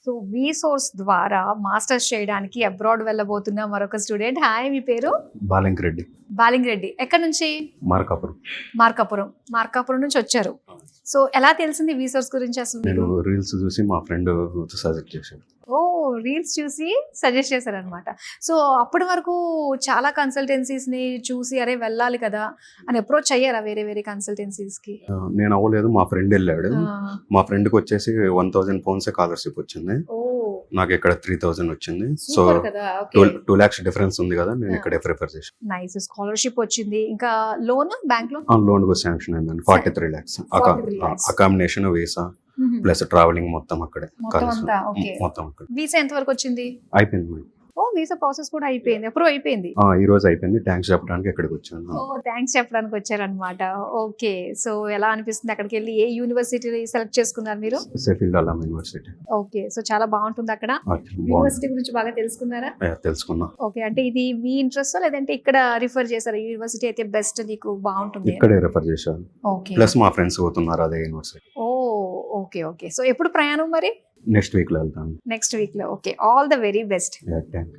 So we source ద్వారా masters చేయడానికి abroad వెళ్ళబోతున్న మరొక స్టూడెంట్. హాయ్, మీ పేరు? బాలింక్ రెడ్డి. ఎక్కడి నుంచి? మార్కాపురం నుంచి వచ్చారు. సో ఎలా తెలిసింది వి సోర్స్ గురించి అసలు? నేను రీల్స్ చూసి మా ఫ్రెండ్ సజెస్ట్ చేశాడు. ఓ, రీల్స్ చూసి సజెస్ట్ చేశారనమాట. సో అప్పటి వరకు చాలా కన్సల్టెన్సీస్ని చూసి అరే వెళ్ళాలి కదా అని అప్రోచ్ అయ్యారా వేరే వేరే కన్సల్టెన్సీస్కి? నేను అవ్వలేదు, మా ఫ్రెండ్ వెళ్ళాడు. మా ఫ్రెండ్కి వచ్చేసి 1000 ఫోన్స్ స్కాలర్షిప్ వచ్చింది. నాకు ఇక్కడ 3000 వచ్చింది. సో 2 lakhs డిఫరెన్స్ ఉంది కదా, నేను ఇక్కడ ప్రిఫర్ చేశాను. నైస్, స్కాలర్షిప్ వచ్చింది. ఇంకా లోన్ బ్యాంక్ లో లోన్ కూడా శాంక్షన్ అయిందండి. 43 lakhs accommodation, visa plus travelling మొత్తం అక్కడే. మొత్తం వీసా ఎంత వరకు వచ్చింది? అయిపోయింది మేడం. ఓ, వీసా ప్రాసెస్ కూడా అయిపోయింది, అప్రూవ్ అయిపోయింది. ఈ రోజు అయిపోయింది. థ్యాంక్స్ చెప్పడానికి ఇక్కడికి వచ్చాను. ఓ, థ్యాంక్స్ చెప్పడానికి వచ్చారనమాట. ఓకే, సో ఎలా అనిపిస్తుంది అక్కడికి వెళ్ళి? ఏ యూనివర్సిటీ సెలెక్ట్ చేసుకున్నారు మీరు? Sheffield Allama university. Okay, so చాలా బాగుంటుంది అక్కడ. యూనివర్సిటీ గురించి బాగా తెలుసుకున్నారా? తెలుసుకున్నా. ఓకే, అంటే ఇది మీ ఇంట్రెస్ట్ లేదంటే ఇక్కడ రిఫర్ చేశారా? యూనివర్సిటీ అయితే బెస్ట్, నీకు బాగుంటుంది ఇక్కడే రిఫర్ చేశాను. ఓకే, ప్లస్ మా ఫ్రెండ్స్ పోతున్నారు అదే యూనివర్సిటీ. ఓ ఓకే ఓకే. సో ఎప్పుడు ప్రయాణం మరి? నెక్స్ట్ వీక్ లో వెళ్తాను. నెక్స్ట్ వీక్ లో. Okay, all the very best. Thank you.